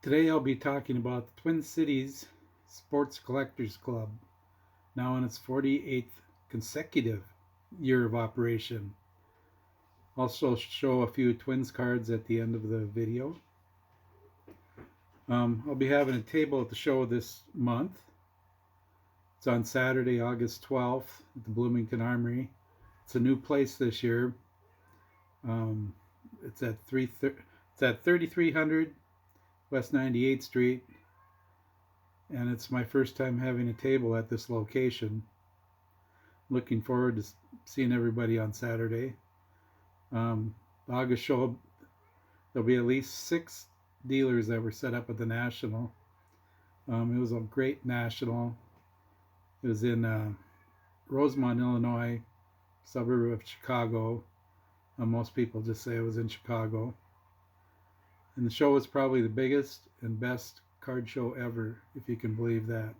Today I'll be talking about the Twin Cities Sports Collectors Club, now in its 48th consecutive year of operation. Also show a few Twins cards at the end of the video. I'll be having a table at the show this month. It's on Saturday, August 12th at the Bloomington Armory. It's a new place this year. Um, it's at 3300 West 98th Street, and it's my first time having a table at this location. Looking forward to seeing everybody on Saturday. The August show, there'll be at least 6 dealers that were set up at the National. It was a great National. It was in Rosemont, Illinois, suburb of Chicago. Most people just say it was in Chicago. And the show was probably the biggest and best card show ever, if you can believe that.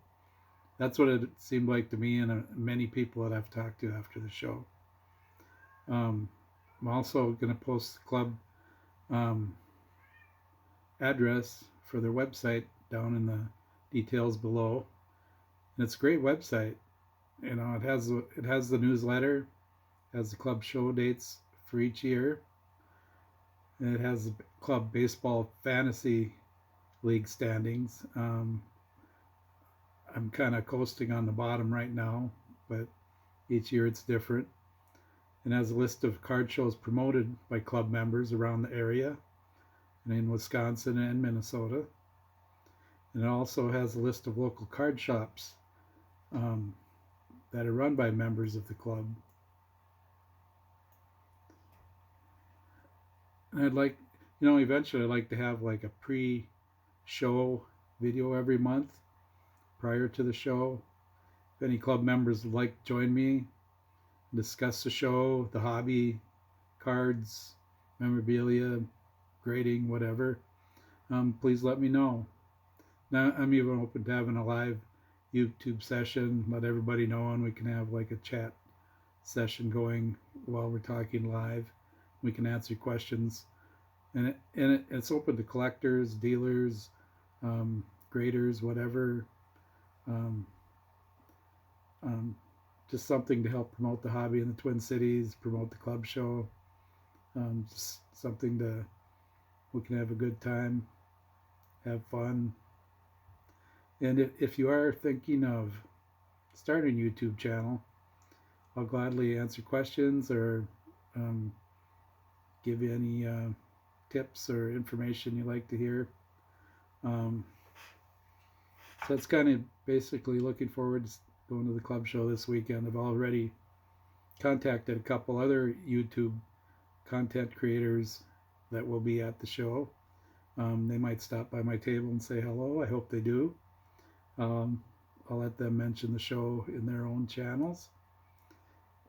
That's what it seemed like to me and many people that I've talked to after the show. I'm also going to post the club address for their website down in the details below. And it's a great website. You know, it has the newsletter, has the club show dates for each year, and it has the club baseball fantasy league standings. I'm kind of coasting on the bottom right now, but each year it's different. And has a list of card shows promoted by club members around the area and in Wisconsin and Minnesota. And it also has a list of local card shops that are run by members of the club. And eventually I'd like to have like a pre-show video every month prior to the show. If any club members would like to join me, discuss the show, the hobby, cards, memorabilia, grading, whatever, please let me know. Now I'm even open to having a live YouTube session, let everybody know, and we can have like a chat session going while we're talking live. We can answer questions, and it's open to collectors, dealers, graders, whatever. Um, just something to help promote the hobby in the Twin Cities, promote the club show. Just something we can have a good time, have fun. And if you are thinking of starting a YouTube channel, I'll gladly answer questions or give you any tips or information you like to hear. So it's kind of basically looking forward to going to the club show this weekend. I've already contacted a couple other YouTube content creators that will be at the show. They might stop by my table and say hello. I hope they do. I'll let them mention the show in their own channels.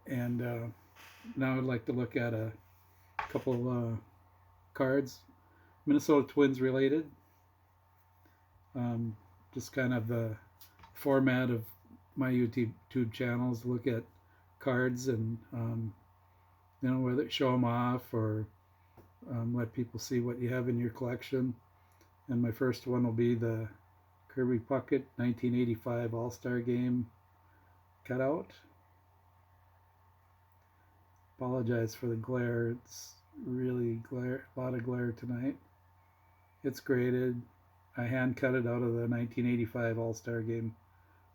And now I'd like to look at a couple cards, Minnesota Twins related. Just kind of the format of my YouTube channels, look at cards and whether show them off or let people see what you have in your collection. And my first one will be the Kirby Puckett 1985 All-Star Game cutout. Apologize for the glare. It's really a lot of glare tonight. It's graded. I hand cut it out of the 1985 All-Star Game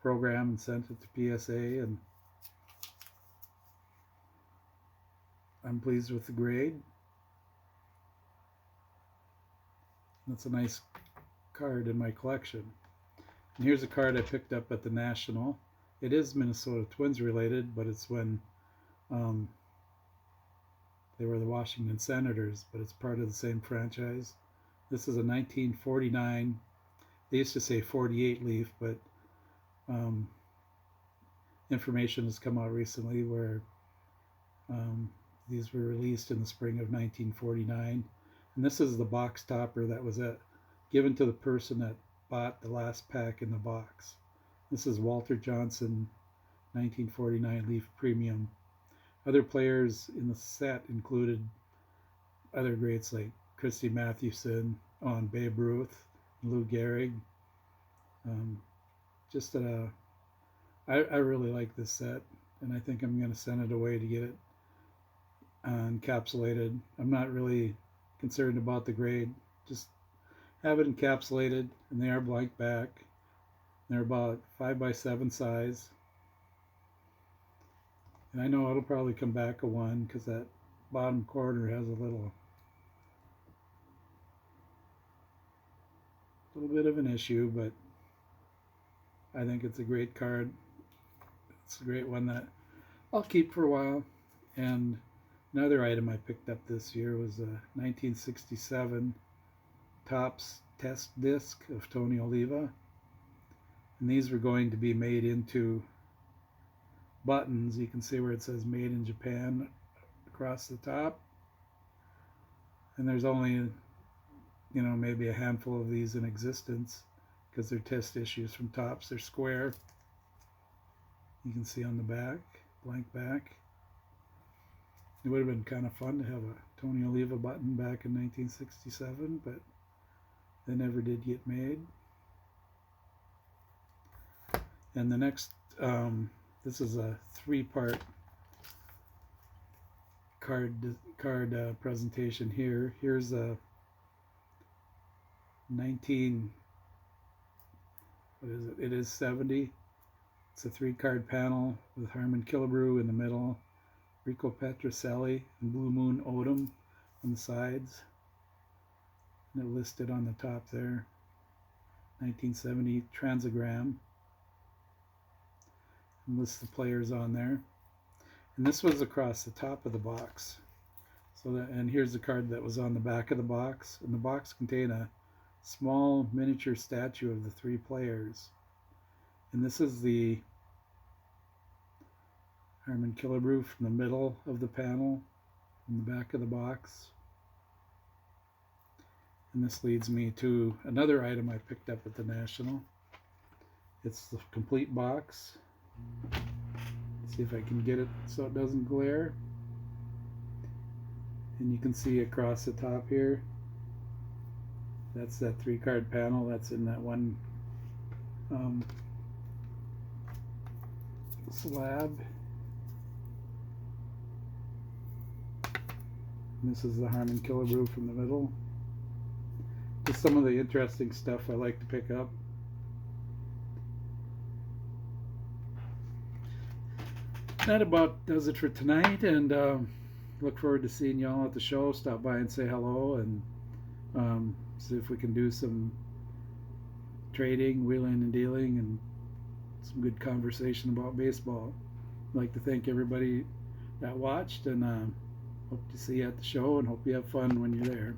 program and sent it to PSA, and I'm pleased with the grade. That's a nice card in my collection. And here's a card I picked up at the National. It is Minnesota Twins related, but it's when they were the Washington Senators, but it's part of the same franchise. This is a 1949, they used to say 48 leaf, but information has come out recently where these were released in the spring of 1949. And this is the box topper that was given to the person that bought the last pack in the box. This is Walter Johnson 1949 Leaf Premium. Other players in the set included other greats like Christy Mathewson on Babe Ruth, Lou Gehrig. Um, just I really like this set, and I think I'm going to send it away to get it encapsulated. I'm not really concerned about the grade. Just have it encapsulated, and they are blank back. They're about 5x7 size. And I know it'll probably come back a 1 because that bottom corner has a little bit of an issue, but I think it's a great card. It's a great one that I'll keep for a while. And another item I picked up this year was a 1967 Topps test disc of Tony Oliva. And these were going to be made into buttons. You can see where it says made in Japan across the top. And there's only, maybe a handful of these in existence because they're test issues from Topps. They're square. You can see on the back, blank back. It would have been kind of fun to have a Tony Oliva button back in 1967, but they never did get made. And the next, this is a 3-part card presentation here. Here's a 19, what is it? It is 70. It's a 3-card panel with Harmon Killebrew in the middle, Rico Petrocelli and Blue Moon Odom on the sides. And it listed on the top there, 1970 Transagram. And lists the players on there. And this was across the top of the box. And here's the card that was on the back of the box. And the box contained a small miniature statue of the 3 players. And this is the Harmon Killebrew from the middle of the panel in the back of the box. And this leads me to another item I picked up at the National. It's the complete box. Let's see if I can get it so it doesn't glare. And you can see across the top here, that's that 3-card panel that's in that one slab. And this is the Harmon Killebrew from the middle. Just some of the interesting stuff I like to pick up. That about does it for tonight, and look forward to seeing y'all at the show. Stop by and say hello, and see if we can do some trading, wheeling and dealing, and some good conversation about baseball. I'd like to thank everybody that watched, and hope to see you at the show, and hope you have fun when you're there.